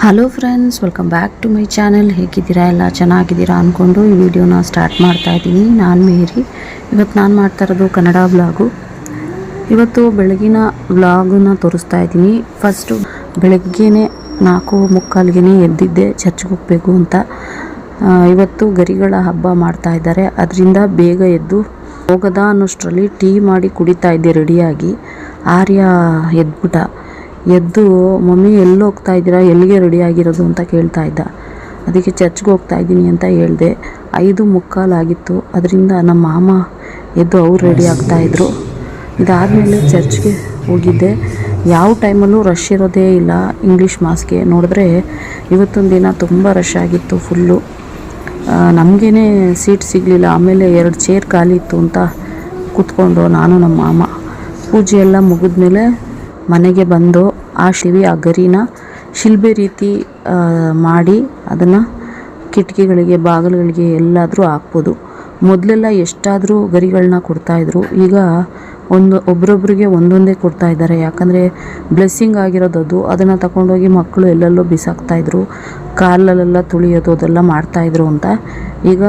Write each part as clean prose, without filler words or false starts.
Hello friends, welcome back to my channel. ಹೇಗಿದ್ದೀರಾ? ಎಲ್ಲ ಚೆನ್ನಾಗಿದ್ದೀರಾ ಅಂದ್ಕೊಂಡು ಈ ವಿಡಿಯೋನ ಸ್ಟಾರ್ಟ್ ಮಾಡ್ತಾ ಇದ್ದೀನಿ. ನಾನು ಮೇರಿ. ಇವತ್ತು ನಾನು ಮಾಡ್ತಾ ಇರೋದು ಕನ್ನಡ ವ್ಲಾಗು. ಇವತ್ತು ಬೆಳಗಿನ ವ್ಲಾಗನ್ನ ತೋರಿಸ್ತಾ ಇದ್ದೀನಿ. ಫಸ್ಟು ಬೆಳಗ್ಗೆನೇ 4:45ಗೆ ಎದ್ದಿದ್ದೆ ಚರ್ಚ್ಗೆ ಹೋಗಬೇಕು ಅಂತ. ಇವತ್ತು ಗರಿಗಳ ಹಬ್ಬ ಮಾಡ್ತಾ ಇದ್ದಾರೆ, ಅದರಿಂದ ಬೇಗ ಎದ್ದು ಹೋಗೋದಾ ಅನ್ನೋಷ್ಟರಲ್ಲಿ ಟೀ ಮಾಡಿ ಕುಡಿತಾ ಇದ್ದೆ ರೆಡಿಯಾಗಿ. ಆರ್ಯ ಎದ್ದು ಮಮ್ಮಿ ಎಲ್ಲಿ ಹೋಗ್ತಾ ಇದ್ದೀರಾ, ಎಲ್ಲಿಗೆ ರೆಡಿ ಆಗಿರೋದು ಅಂತ ಕೇಳ್ತಾ ಇದ್ದ. ಅದಕ್ಕೆ ಚರ್ಚ್ಗೆ ಹೋಗ್ತಾ ಇದ್ದೀನಿ ಅಂತ ಹೇಳಿದೆ. 5:45 ಆಗಿತ್ತು. ಅದರಿಂದ ನಮ್ಮ ಮಾಮ ಎದ್ದು ಅವ್ರು ರೆಡಿ ಆಗ್ತಾಯಿದ್ರು. ಇದಾದಮೇಲೆ ಚರ್ಚ್ಗೆ ಹೋಗಿದ್ದೆ. ಯಾವ ಟೈಮಲ್ಲೂ ರಶ್ ಇರೋದೇ ಇಲ್ಲ ಇಂಗ್ಲೀಷ್ ಮಾಸ್ಗೆ. ನೋಡಿದ್ರೆ ಇವತ್ತೊಂದು ದಿನ ತುಂಬ ರಶ್ ಆಗಿತ್ತು ಫುಲ್ಲು. ನಮಗೇ ಸೀಟ್ ಸಿಗಲಿಲ್ಲ. ಆಮೇಲೆ 2 ಚೇರ್ ಖಾಲಿ ಇತ್ತು ಅಂತ ಕೂತ್ಕೊಂಡು ನಾನು ನಮ್ಮ ಮಾಮ ಪೂಜೆ ಎಲ್ಲ ಮುಗಿದ್ಮೇಲೆ ಮನೆಗೆ ಬಂದು ಆ ಗರಿನ ಶಿಲ್ಬೆ ರೀತಿ ಮಾಡಿ ಅದನ್ನು ಕಿಟಕಿಗಳಿಗೆ ಬಾಗಿಲುಗಳಿಗೆ ಎಲ್ಲಾದರೂ ಹಾಕ್ಬೋದು. ಮೊದಲೆಲ್ಲ ಎಷ್ಟಾದರೂ ಗರಿಗಳನ್ನ ಕೊಡ್ತಾಯಿದ್ರು. ಈಗ ಒಬ್ರೊಬ್ರಿಗೆ ಒಂದೊಂದೇ ಕೊಡ್ತಾಯಿದ್ದಾರೆ. ಯಾಕಂದರೆ ಬ್ಲೆಸ್ಸಿಂಗ್ ಆಗಿರೋದು ಅದನ್ನು ತಗೊಂಡೋಗಿ ಮಕ್ಕಳು ಎಲ್ಲೆಲ್ಲೋ ಬಿಸಾಕ್ತಾಯಿದ್ರು, ಕಾಲಲ್ಲೆಲ್ಲ ತುಳಿಯೋದು ಅದೆಲ್ಲ ಮಾಡ್ತಾಯಿದ್ರು ಅಂತ. ಈಗ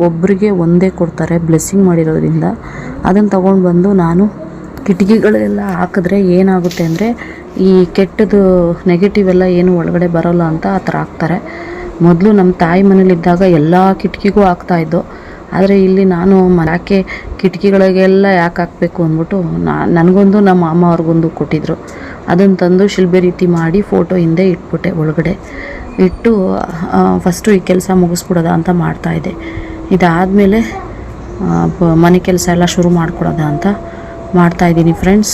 ಒಬ್ಬರಿಗೆ ಒಂದೇ ಕೊಡ್ತಾರೆ ಬ್ಲೆಸ್ಸಿಂಗ್ ಮಾಡಿರೋದ್ರಿಂದ. ಅದನ್ನು ತಗೊಂಡು ಬಂದು ನಾನು ಕಿಟಕಿಗಳೆಲ್ಲ ಹಾಕಿದ್ರೆ ಏನಾಗುತ್ತೆ ಅಂದರೆ ಈ ಕೆಟ್ಟದ್ದು ನೆಗೆಟಿವ್ ಎಲ್ಲ ಏನು ಒಳಗಡೆ ಬರೋಲ್ಲ ಅಂತ ಆ ಥರ ಹಾಕ್ತಾರೆ. ಮೊದಲು ನಮ್ಮ ತಾಯಿ ಮನೇಲಿದ್ದಾಗ ಎಲ್ಲ ಕಿಟಕಿಗೂ ಹಾಕ್ತಾಯಿದ್ದು. ಆದರೆ ಇಲ್ಲಿ ನಾನು ಯಾಕೆ ಕಿಟಕಿಗಳಿಗೆಲ್ಲ ಯಾಕೆ ಹಾಕಬೇಕು ಅಂದ್ಬಿಟ್ಟು ನನಗೊಂದು ನಮ್ಮ ಮಾಮ ಅವ್ರಿಗೊಂದು ಕೊಟ್ಟಿದ್ರು. ಅದನ್ನು ತಂದು ಶಿಲ್ಬೆ ರೀತಿ ಮಾಡಿ ಫೋಟೋ ಹಿಂದೆ ಇಟ್ಬಿಟ್ಟೆ. ಒಳಗಡೆ ಇಟ್ಟು ಫಸ್ಟು ಈ ಕೆಲಸ ಮುಗಿಸ್ಬಿಡೋದ ಅಂತ ಮಾಡ್ತಾಯಿದ್ದೆ. ಇದಾದಮೇಲೆ ಮನೆ ಕೆಲಸ ಎಲ್ಲ ಶುರು ಮಾಡಿಕೊಡೋದ ಅಂತ ಮಾಡ್ತಾಯಿದ್ದೀನಿ ಫ್ರೆಂಡ್ಸ್.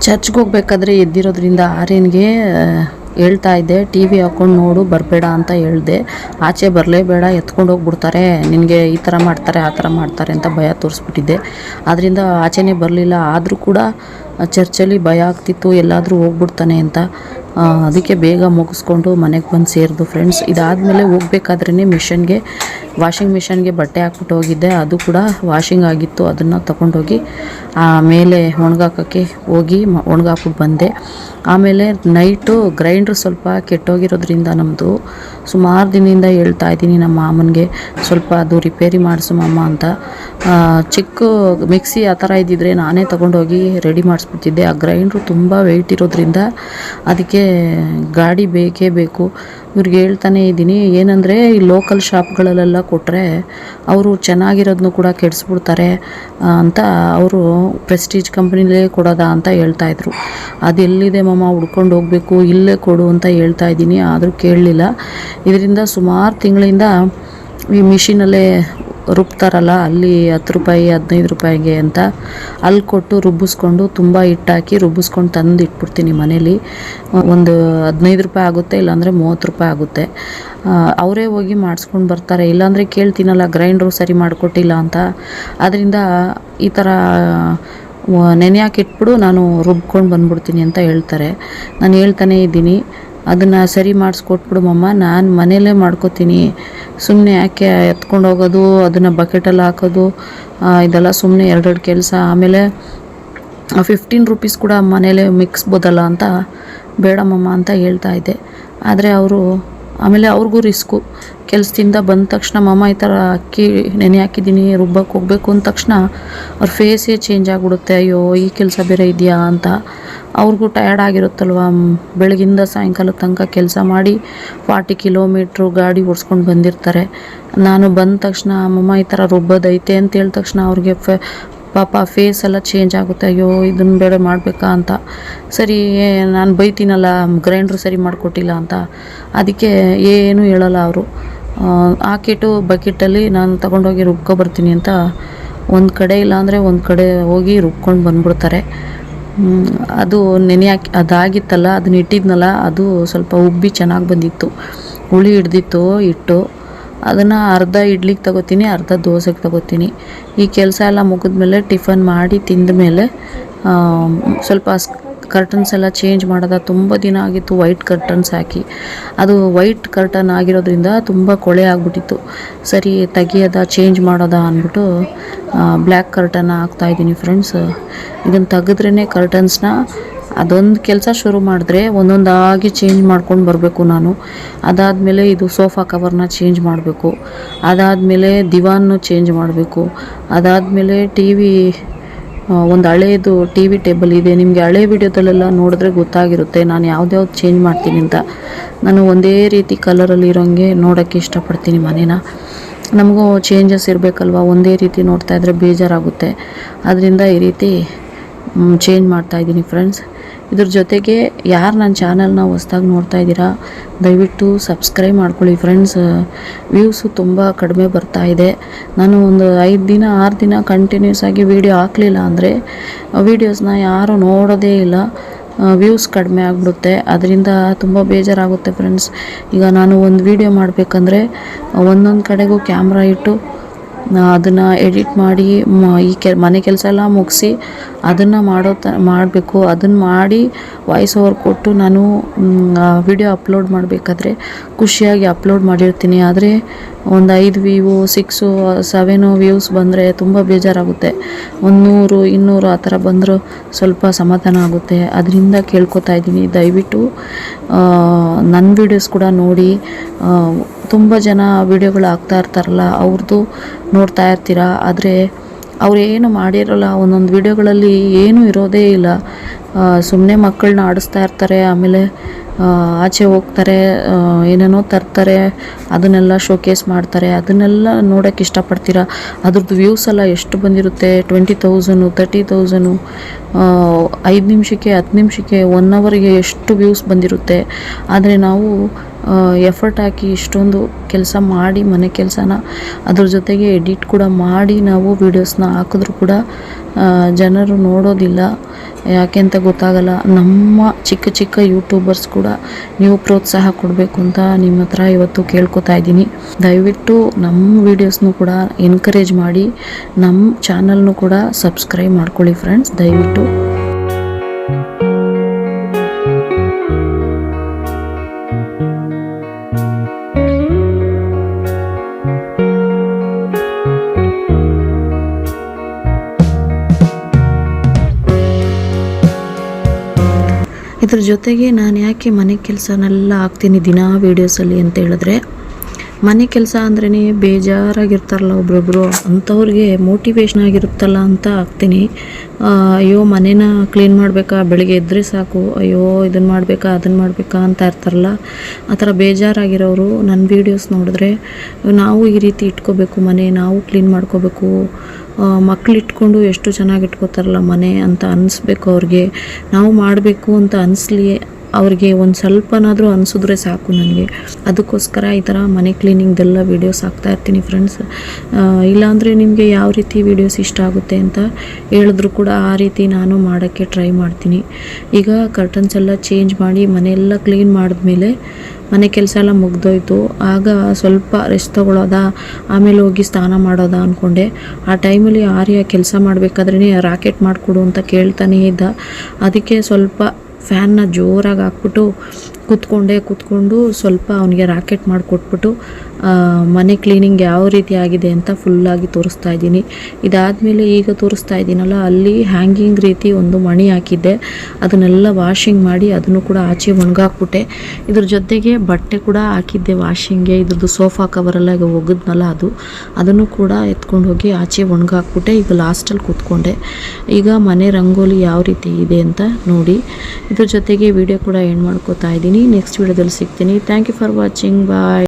ಚರ್ಚ್ಗೆ ಹೋಗ್ಬೇಕಾದ್ರೆ ಎದ್ದಿರೋದ್ರಿಂದ ಆರ್ಯನ್ಗೆ ಹೇಳ್ತಾ ಇದ್ದೆ, ಟಿ ವಿ ಹಾಕ್ಕೊಂಡು ನೋಡು, ಬರಬೇಡ ಅಂತ ಹೇಳಿದೆ. ಆಚೆ ಬರಲೇಬೇಡ, ಎತ್ಕೊಂಡು ಹೋಗ್ಬಿಡ್ತಾರೆ, ನಿನಗೆ ಈ ಥರ ಮಾಡ್ತಾರೆ ಆ ಥರ ಮಾಡ್ತಾರೆ ಅಂತ ಭಯ ತೋರಿಸ್ಬಿಟ್ಟಿದ್ದೆ. ಆದ್ದರಿಂದ ಆಚೆನೇ ಬರಲಿಲ್ಲ. ಆದರೂ ಕೂಡ ಚರ್ಚಲ್ಲಿ ಭಯ ಆಗ್ತಿತ್ತು ಎಲ್ಲಾದರೂ ಹೋಗ್ಬಿಡ್ತಾನೆ ಅಂತ. ಅದಕ್ಕೆ ಬೇಗ ಮುಗಿಸ್ಕೊಂಡು ಮನೆಗೆ ಬಂದು ಸೇರಿದು ಫ್ರೆಂಡ್ಸ್. ಇದಾದಮೇಲೆ ಹೋಗ್ಬೇಕಾದ್ರೇ ವಾಷಿಂಗ್ ಮಿಷನ್ಗೆ ಬಟ್ಟೆ ಹಾಕ್ಬಿಟ್ಟು ಹೋಗಿದ್ದೆ. ಅದು ಕೂಡ ವಾಷಿಂಗ್ ಆಗಿತ್ತು. ಅದನ್ನು ತಗೊಂಡೋಗಿ ಮೇಲೆ ಒಣಗಾಕೋಕ್ಕೆ ಹೋಗಿ ಒಣಗಾಕ್ಬಿಟ್ಟು ಬಂದೆ. ಆಮೇಲೆ ನೈಟು ಗ್ರೈಂಡ್ರ್ ಸ್ವಲ್ಪ ಕೆಟ್ಟೋಗಿರೋದ್ರಿಂದ ನಮ್ಮದು ಸುಮಾರು ದಿನದಿಂದ ಹೇಳ್ತಾ ಇದ್ದೀನಿ ನಮ್ಮ ಮಾಮನಿಗೆ, ಸ್ವಲ್ಪ ಅದು ರಿಪೇರಿ ಮಾಡಿಸು ಮಾಮ ಅಂತ. ಚಿಕ್ಕ ಮಿಕ್ಸಿ ಆ ಥರ ಇದ್ದಿದ್ರೆ ನಾನೇ ತೊಗೊಂಡೋಗಿ ರೆಡಿ ಮಾಡಿಸ್ಬಿಡ್ತಿದ್ದೆ. ಆ ಗ್ರೈಂಡ್ರು ತುಂಬ ವೆಯ್ಟ್ ಇರೋದ್ರಿಂದ ಅದಕ್ಕೆ ಗಾಡಿ ಬೇಕೇ ಬೇಕು. ಇವ್ರಿಗೆ ಹೇಳ್ತಾನೆ ಇದ್ದೀನಿ, ಏನಂದರೆ ಈ ಲೋಕಲ್ ಶಾಪ್ಗಳಲ್ಲೆಲ್ಲ ಕೊಟ್ಟರೆ ಅವರು ಚೆನ್ನಾಗಿರೋದನ್ನು ಕೂಡ ಕೆಡಿಸ್ಬಿಡ್ತಾರೆ ಅಂತ ಅವರು ಪ್ರೆಸ್ಟೀಜ್ ಕಂಪ್ನಿಲೇ ಕೊಡೋದಾ ಅಂತ ಹೇಳ್ತಾಯಿದ್ರು. ಅದೆಲ್ಲಿದೆ ಮಾಮ, ಹುಡ್ಕೊಂಡು ಹೋಗಬೇಕು, ಇಲ್ಲೇ ಕೊಡು ಅಂತ ಹೇಳ್ತಾ ಇದ್ದೀನಿ. ಆದರೂ ಕೇಳಲಿಲ್ಲ. ಇದರಿಂದ ಸುಮಾರು ತಿಂಗಳಿಂದ ಈ ಮಿಷಿನಲ್ಲೇ ರುಬ್ತಾರಲ್ಲ, ಅಲ್ಲಿ 10 ರೂಪಾಯಿ 15 ರೂಪಾಯಿಗೆ ಅಂತ ಅಲ್ಲಿ ಕೊಟ್ಟು ರುಬ್ಬಿಸ್ಕೊಂಡು ತುಂಬ ಹಿಟ್ಟಾಕಿ ರುಬ್ಬಿಸ್ಕೊಂಡು ತಂದು ಇಟ್ಬಿಡ್ತೀನಿ ಮನೇಲಿ. ಒಂದು 15 ರೂಪಾಯಿ ಆಗುತ್ತೆ, ಇಲ್ಲಾಂದರೆ 30 ರೂಪಾಯಿ ಆಗುತ್ತೆ. ಅವರೇ ಹೋಗಿ ಮಾಡಿಸ್ಕೊಂಡು ಬರ್ತಾರೆ. ಇಲ್ಲಾಂದರೆ ಕೇಳ್ತೀನಲ್ಲ, ಗ್ರೈಂಡ್ರು ಸರಿ ಮಾಡಿಕೊಟ್ಟಿಲ್ಲ ಅಂತ. ಅದರಿಂದ ಈ ಥರ ನೆನೆ ಹಾಕಿಟ್ಬಿಡು, ನಾನು ರುಬ್ಕೊಂಡು ಬಂದ್ಬಿಡ್ತೀನಿ ಅಂತ ಹೇಳ್ತಾರೆ. ನಾನು ಹೇಳ್ತಾನೆ ಇದ್ದೀನಿ, ಅದನ್ನು ಸರಿ ಮಾಡಿಸ್ಕೊಟ್ಬಿಡು ಮಮ್ಮ, ನಾನು ಮನೆಯಲ್ಲೇ ಮಾಡ್ಕೋತೀನಿ. ಸುಮ್ಮನೆ ಯಾಕೆ ಎತ್ಕೊಂಡು ಹೋಗೋದು, ಅದನ್ನು ಬಕೆಟಲ್ಲಿ ಹಾಕೋದು, ಇದೆಲ್ಲ ಸುಮ್ಮನೆ 2 ಕೆಲಸ. ಆಮೇಲೆ 15 ರೂಪೀಸ್ ಕೂಡ ಮನೇಲೇ ಮಿಕ್ಸ್ಬೋದಲ್ಲ ಅಂತ ಬೇಡ ಮಮ್ಮ ಅಂತ ಹೇಳ್ತಾ ಇದ್ದೆ. ಆದರೆ ಆಮೇಲೆ ಅವ್ರಿಗೂ ರಿಸ್ಕು. ಕೆಲಸದಿಂದ ಬಂದ ತಕ್ಷಣ ಮಮ್ಮ ಈ ಥರ ಅಕ್ಕಿ ನೆನೆ ಹಾಕಿದ್ದೀನಿ, ರುಬ್ಬಕ್ಕೆ ಹೋಗಬೇಕು ಅಂದ ತಕ್ಷಣ ಅವ್ರ ಫೇಸೇ ಚೇಂಜ್ ಆಗಿಬಿಡುತ್ತೆ. ಅಯ್ಯೋ ಈ ಕೆಲಸ ಬೇರೆ ಇದೆಯಾ ಅಂತ. ಅವ್ರಿಗೂ ಟಯರ್ಡ್ ಆಗಿರುತ್ತಲ್ವ, ಬೆಳಗಿಂದ ಸಾಯಂಕಾಲ ತನಕ ಕೆಲಸ ಮಾಡಿ 40 ಕಿಲೋಮೀಟ್ರು ಗಾಡಿ ಓಡಿಸ್ಕೊಂಡು ಬಂದಿರ್ತಾರೆ. ನಾನು ಬಂದ ತಕ್ಷಣ ಮಮ್ಮ ಈ ಥರ ರುಬ್ಬೋದೈತೆ ಅಂತ ಹೇಳಿದ ತಕ್ಷಣ ಅವ್ರಿಗೆ ಪಾಪ ಫೇಸ್ ಎಲ್ಲ ಚೇಂಜ್ ಆಗುತ್ತೆ. ಅಯ್ಯೋ ಇದನ್ನು ಬೇಡ ಮಾಡಬೇಕಾ ಅಂತ. ಸರಿ, ನಾನು ಬೈತೀನಲ್ಲ ಗ್ರೈಂಡ್ರು ಸರಿ ಮಾಡಿಕೊಟ್ಟಿಲ್ಲ ಅಂತ. ಅದಕ್ಕೆ ಏನೂ ಹೇಳಲ್ಲ ಅವರು. ಹಾಕಿಟ್ಟು ಬಕೆಟಲ್ಲಿ ನಾನು ತಗೊಂಡೋಗಿ ರುಬ್ಕೊಬರ್ತೀನಿ ಅಂತ ಒಂದು ಕಡೆ ಇಲ್ಲಾಂದರೆ ಒಂದು ಕಡೆ ಹೋಗಿ ರುಬ್ಕೊಂಡು ಬಂದ್ಬಿಡ್ತಾರೆ. ಅದು ಅದಾಗಿತ್ತಲ್ಲ, ಅದನ್ನ ಇಟ್ಟಿದ್ನಲ್ಲ, ಅದು ಸ್ವಲ್ಪ ಉಬ್ಬಿ ಚೆನ್ನಾಗಿ ಬಂದಿತ್ತು, ಹುಳಿ ಹಿಡ್ದಿತ್ತು ಹಿಟ್ಟು. ಅದನ್ನು ಅರ್ಧ ಇಡ್ಲಿಗೆ ತಗೋತೀನಿ, ಅರ್ಧ ದೋಸೆಗೆ ತಗೋತೀನಿ. ಈ ಕೆಲಸ ಎಲ್ಲ ಮುಗಿದ್ಮೇಲೆ ಟಿಫನ್ ಮಾಡಿ ತಿಂದ ಮೇಲೆ ಸ್ವಲ್ಪ ಕರ್ಟನ್ಸ್ ಎಲ್ಲ ಚೇಂಜ್ ಮಾಡೋದ. ತುಂಬ ದಿನ ಆಗಿತ್ತು ವೈಟ್ ಕರ್ಟನ್ಸ್ ಹಾಕಿ. ಅದು ವೈಟ್ ಕರ್ಟನ್ ಆಗಿರೋದ್ರಿಂದ ತುಂಬ ಕೊಳೆ ಆಗಿಬಿಟ್ಟಿತ್ತು. ಸರಿ ತೆಗಿಯೋದ ಚೇಂಜ್ ಮಾಡೋದ ಅಂದ್ಬಿಟ್ಟು ಬ್ಲ್ಯಾಕ್ ಕರ್ಟನ್ ಹಾಕ್ತಾಯಿದ್ದೀನಿ ಫ್ರೆಂಡ್ಸ್. ಇದನ್ನು ತೆಗೆದ್ರೇ ಕರ್ಟನ್ಸ್ನ ಅದೊಂದು ಕೆಲಸ ಶುರು ಮಾಡಿದ್ರೆ ಒಂದೊಂದಾಗಿ ಚೇಂಜ್ ಮಾಡ್ಕೊಂಡು ಬರಬೇಕು ನಾನು. ಅದಾದಮೇಲೆ ಇದು ಸೋಫಾ ಕವರ್ನ ಚೇಂಜ್ ಮಾಡಬೇಕು, ಅದಾದಮೇಲೆ ದಿವಾನ್ನು ಚೇಂಜ್ ಮಾಡಬೇಕು, ಅದಾದಮೇಲೆ ಟಿ ವಿ ಒಂದು ಹಳೇದು ಟಿ ವಿ ಟೇಬಲ್ ಇದೆ. ನಿಮಗೆ ಹಳೆ ವಿಡಿಯೋದಲ್ಲೆಲ್ಲ ನೋಡಿದ್ರೆ ಗೊತ್ತಾಗಿರುತ್ತೆ ನಾನು ಯಾವ್ದ್ಯಾವ್ದು ಚೇಂಜ್ ಮಾಡ್ತೀನಿ ಅಂತ. ನಾನು ಒಂದೇ ರೀತಿ ಕಲರಲ್ಲಿ ಇರೋಂಗೆ ನೋಡೋಕ್ಕೆ ಇಷ್ಟಪಡ್ತೀನಿ ಮನೇನ. ನಮಗೂ ಚೇಂಜಸ್ ಇರಬೇಕಲ್ವ, ಒಂದೇ ರೀತಿ ನೋಡ್ತಾಯಿದ್ರೆ ಬೇಜಾರಾಗುತ್ತೆ. ಅದರಿಂದ ಈ ರೀತಿ ಚೇಂಜ್ ಮಾಡ್ತಾಯಿದ್ದೀನಿ ಫ್ರೆಂಡ್ಸ್. ಇದ್ರ ಜೊತೆಗೆ ಯಾರು ನನ್ನ ಚಾನಲ್ನ ಹೊಸ್ದಾಗಿ ನೋಡ್ತಾ ಇದ್ದೀರಾ ದಯವಿಟ್ಟು ಸಬ್ಸ್ಕ್ರೈಬ್ ಮಾಡ್ಕೊಳ್ಳಿ ಫ್ರೆಂಡ್ಸ್. ವ್ಯೂಸು ತುಂಬ ಕಡಿಮೆ ಬರ್ತಾ ಇದೆ. ನಾನು ಒಂದು 5 ದಿನ 6 ದಿನ ಕಂಟಿನ್ಯೂಸ್ ಆಗಿ ವೀಡಿಯೋ ಹಾಕಲಿಲ್ಲ ಅಂದರೆ ವೀಡಿಯೋಸ್ನ ಯಾರೂ ನೋಡೋದೇ ಇಲ್ಲ, ವ್ಯೂಸ್ ಕಡಿಮೆ ಆಗಿಬಿಡುತ್ತೆ. ಅದರಿಂದ ತುಂಬ ಬೇಜಾರಾಗುತ್ತೆ ಫ್ರೆಂಡ್ಸ್. ಈಗ ನಾನು ಒಂದು ವೀಡಿಯೋ ಮಾಡಬೇಕಂದ್ರೆ ಒಂದೊಂದು ಕಡೆಗೂ ಕ್ಯಾಮ್ರಾ ಇಟ್ಟು ಅದನ್ನು ಎಡಿಟ್ ಮಾಡಿ ಮನೆ ಕೆಲಸ ಎಲ್ಲ ಮುಗಿಸಿ ಅದನ್ನು ಮಾಡಬೇಕು. ಅದನ್ನು ಮಾಡಿ ವಾಯ್ಸ್ ಓವರ್ ಕೊಟ್ಟು ನಾನು ವಿಡಿಯೋ ಅಪ್ಲೋಡ್ ಮಾಡಬೇಕಾದ್ರೆ ಖುಷಿಯಾಗಿ ಅಪ್ಲೋಡ್ ಮಾಡಿರ್ತೀನಿ. ಆದರೆ ಒಂದು 5 ವ್ಯೂ 6 7 ವ್ಯೂಸ್ ಬಂದರೆ ತುಂಬ ಬೇಜಾರಾಗುತ್ತೆ. 100 200 ಆ ಥರ ಬಂದರೂ ಸ್ವಲ್ಪ ಸಮಾಧಾನ ಆಗುತ್ತೆ. ಅದರಿಂದ ಕೇಳ್ಕೊತಾ ಇದ್ದೀನಿ ದಯವಿಟ್ಟು ನನ್ನ ವೀಡಿಯೋಸ್ ಕೂಡ ನೋಡಿ. ತುಂಬ ಜನ ವೀಡಿಯೋಗಳು ಹಾಕ್ತಾ ಇರ್ತಾರಲ್ಲ, ಅವ್ರದ್ದು ನೋಡ್ತಾ ಇರ್ತೀರ, ಆದರೆ ಅವ್ರೇನು ಮಾಡಿರೋಲ್ಲ. ಒಂದೊಂದು ವೀಡಿಯೋಗಳಲ್ಲಿ ಏನೂ ಇರೋದೇ ಇಲ್ಲ. ಸುಮ್ಮನೆ ಮಕ್ಕಳನ್ನ ಆಡಿಸ್ತಾ ಇರ್ತಾರೆ, ಆಮೇಲೆ ಆಚೆ ಹೋಗ್ತಾರೆ, ಏನೇನೋ ತರ್ತಾರೆ, ಅದನ್ನೆಲ್ಲ ಶೋಕೇಸ್ ಮಾಡ್ತಾರೆ. ಅದನ್ನೆಲ್ಲ ನೋಡೋಕ್ಕೆ ಇಷ್ಟಪಡ್ತೀರಾ. ಅದ್ರದ್ದು ವ್ಯೂಸ್ ಎಲ್ಲ ಎಷ್ಟು ಬಂದಿರುತ್ತೆ, 20,000 30,000, 5 ನಿಮಿಷಕ್ಕೆ 10 ನಿಮಿಷಕ್ಕೆ 1 ಅವರ್ಗೆ ಎಷ್ಟು ವ್ಯೂಸ್ ಬಂದಿರುತ್ತೆ. ಆದರೆ ನಾವು ಎಫರ್ಟ್ ಹಾಕಿ ಇಷ್ಟೊಂದು ಕೆಲಸ ಮಾಡಿ ಮನೆ ಕೆಲಸನ ಅದ್ರ ಜೊತೆಗೆ ಎಡಿಟ್ ಕೂಡ ಮಾಡಿ ನಾವು ವೀಡಿಯೋಸ್ನ ಹಾಕಿದ್ರೂ ಕೂಡ ಜನರು ನೋಡೋದಿಲ್ಲ. ಯಾಕೆ ಅಂತ ಗೊತ್ತಾಗಲ್ಲ. ನಮ್ಮ ಚಿಕ್ಕ ಚಿಕ್ಕ ಯೂಟ್ಯೂಬರ್ಸ್ ಕೂಡ ನೀವು ಪ್ರೋತ್ಸಾಹ ಕೊಡಬೇಕು ಅಂತ ನಿಮ್ಮ ಹತ್ರ ಇವತ್ತು ಕೇಳ್ಕೊತಾ ಇದ್ದೀನಿ. ದಯವಿಟ್ಟು ನಮ್ಮ ವೀಡಿಯೋಸ್ನು ಕೂಡ ಎನ್ಕರೇಜ್ ಮಾಡಿ, ನಮ್ಮ ಚಾನಲ್ನು ಕೂಡ ಸಬ್ಸ್ಕ್ರೈಬ್ ಮಾಡ್ಕೊಳ್ಳಿ ಫ್ರೆಂಡ್ಸ್ ದಯವಿಟ್ಟು. ಇದ್ರ ಜೊತೆಗೆ ನಾನು ಯಾಕೆ ಮನೆ ಕೆಲಸನೆಲ್ಲ ಹಾಕ್ತೀನಿ ದಿನ ವೀಡಿಯೋಸಲ್ಲಿ ಅಂತ ಹೇಳಿದ್ರೆ, ಮನೆ ಕೆಲಸ ಅಂದ್ರೇ ಬೇಜಾರಾಗಿರ್ತಾರಲ್ಲ ಒಬ್ರೊಬ್ರು, ಅಂಥವ್ರಿಗೆ ಮೋಟಿವೇಶನ್ ಆಗಿರುತ್ತಲ್ಲ ಅಂತ ಹಾಕ್ತೀನಿ. ಅಯ್ಯೋ ಮನೇನ ಕ್ಲೀನ್ ಮಾಡಬೇಕಾ, ಬೆಳಗ್ಗೆ ಎದ್ದರೆ ಸಾಕು, ಅಯ್ಯೋ ಇದನ್ನು ಮಾಡಬೇಕಾ ಅದನ್ನು ಮಾಡಬೇಕಾ ಅಂತ ಇರ್ತಾರಲ್ಲ, ಆ ಥರ ಬೇಜಾರಾಗಿರೋರು ನನ್ನ ವೀಡಿಯೋಸ್ ನೋಡಿದ್ರೆ ನಾವು ಈ ರೀತಿ ಇಟ್ಕೋಬೇಕು, ಮನೆ ನಾವು ಕ್ಲೀನ್ ಮಾಡ್ಕೋಬೇಕು, ಮಕ್ಳು ಇಟ್ಕೊಂಡು ಎಷ್ಟು ಚೆನ್ನಾಗಿ ಇಟ್ಕೋತಾರಲ್ಲ ಮನೆ ಅಂತ ಅನಿಸ್ಬೇಕು ಅವ್ರಿಗೆ. ನಾವು ಮಾಡಬೇಕು ಅಂತ ಅನಿಸ್ಲಿ ಅವ್ರಿಗೆ, ಒಂದು ಸ್ವಲ್ಪನಾದರೂ ಅನಿಸಿದ್ರೆ ಸಾಕು ನನಗೆ. ಅದಕ್ಕೋಸ್ಕರ ಈ ಥರ ಮನೆ ಕ್ಲೀನಿಂಗ್ದೆಲ್ಲ ವೀಡಿಯೋಸ್ ಹಾಕ್ತಾ ಇರ್ತೀನಿ ಫ್ರೆಂಡ್ಸ್. ಇಲ್ಲಾಂದರೆ ನಿಮಗೆ ಯಾವ ರೀತಿ ವೀಡಿಯೋಸ್ ಇಷ್ಟ ಆಗುತ್ತೆ ಅಂತ ಹೇಳಿದ್ರು ಕೂಡ ಆ ರೀತಿ ನಾನು ಮಾಡೋಕ್ಕೆ ಟ್ರೈ ಮಾಡ್ತೀನಿ. ಈಗ ಕರ್ಟನ್ಸ್ ಎಲ್ಲ ಚೇಂಜ್ ಮಾಡಿ ಮನೆಯೆಲ್ಲ ಕ್ಲೀನ್ ಮಾಡಿದ್ಮೇಲೆ ಮನೆ ಕೆಲಸ ಎಲ್ಲ ಮುಗ್ದೋಯ್ತು. ಆಗ ಸ್ವಲ್ಪ ರೆಸ್ಟ್ ತೊಗೊಳೋದಾ, ಆಮೇಲೆ ಹೋಗಿ ಸ್ನಾನ ಮಾಡೋದಾ ಅಂದ್ಕೊಂಡೆ. ಆ ಟೈಮಲ್ಲಿ ಆರ್ಯ ಕೆಲಸ ಮಾಡಬೇಕಾದ್ರೇ ರಾಕೆಟ್ ಮಾಡಿಕೊಡು ಅಂತ ಕೇಳ್ತಾನೇ ಇದ್ದ. ಅದಕ್ಕೆ ಸ್ವಲ್ಪ ಫ್ಯಾನ್ನ ಜೋರಾಗಿ ಹಾಕ್ಬಿಟ್ಟು ಕೂತ್ಕೊಂಡು ಸ್ವಲ್ಪ ಅವನಿಗೆ ರಾಕೆಟ್ ಮಾಡಿಕೊಟ್ಬಿಟ್ಟು ಮನೆ ಕ್ಲೀನಿಂಗ್ ಯಾವ ರೀತಿ ಆಗಿದೆ ಅಂತ ಫುಲ್ಲಾಗಿ ತೋರಿಸ್ತಾ ಇದ್ದೀನಿ. ಇದಾದಮೇಲೆ ಈಗ ತೋರಿಸ್ತಾ ಇದ್ದೀನಲ್ಲ, ಅಲ್ಲಿ ಹ್ಯಾಂಗಿಂಗ್ ರೀತಿ ಒಂದು ಮಣಿ ಹಾಕಿದ್ದೆ, ಅದನ್ನೆಲ್ಲ ವಾಷಿಂಗ್ ಮಾಡಿ ಅದನ್ನು ಕೂಡ ಆಚೆ ಒಣಗಾಕ್ಬಿಟ್ಟೆ. ಇದ್ರ ಜೊತೆಗೆ ಬಟ್ಟೆ ಕೂಡ ಹಾಕಿದ್ದೆ ವಾಷಿಂಗ್ಗೆ. ಇದ್ರದ್ದು ಸೋಫಾ ಕವರೆಲ್ಲ ಈಗ ಒಗೆದ್ನಲ್ಲ ಅದನ್ನು ಕೂಡ ಎತ್ಕೊಂಡು ಹೋಗಿ ಆಚೆ ಒಣಗಾಕ್ಬಿಟ್ಟೆ. ಈಗ ಲಾಸ್ಟಲ್ಲಿ ಕೂತ್ಕೊಂಡೆ. ಈಗ ಮನೆ ರಂಗೋಲಿ ಯಾವ ರೀತಿ ಇದೆ ಅಂತ ನೋಡಿ. ಇದ್ರ ಜೊತೆಗೆ ವಿಡಿಯೋ ಕೂಡ ಎಂಡ್ ಮಾಡ್ಕೋತಾ ಇದ್ದೀನಿ. ನೆಕ್ಸ್ಟ್ ವಿಡಿಯೋದಲ್ಲಿ ಸಿಗ್ತೀನಿ. Thank you for watching. Bye.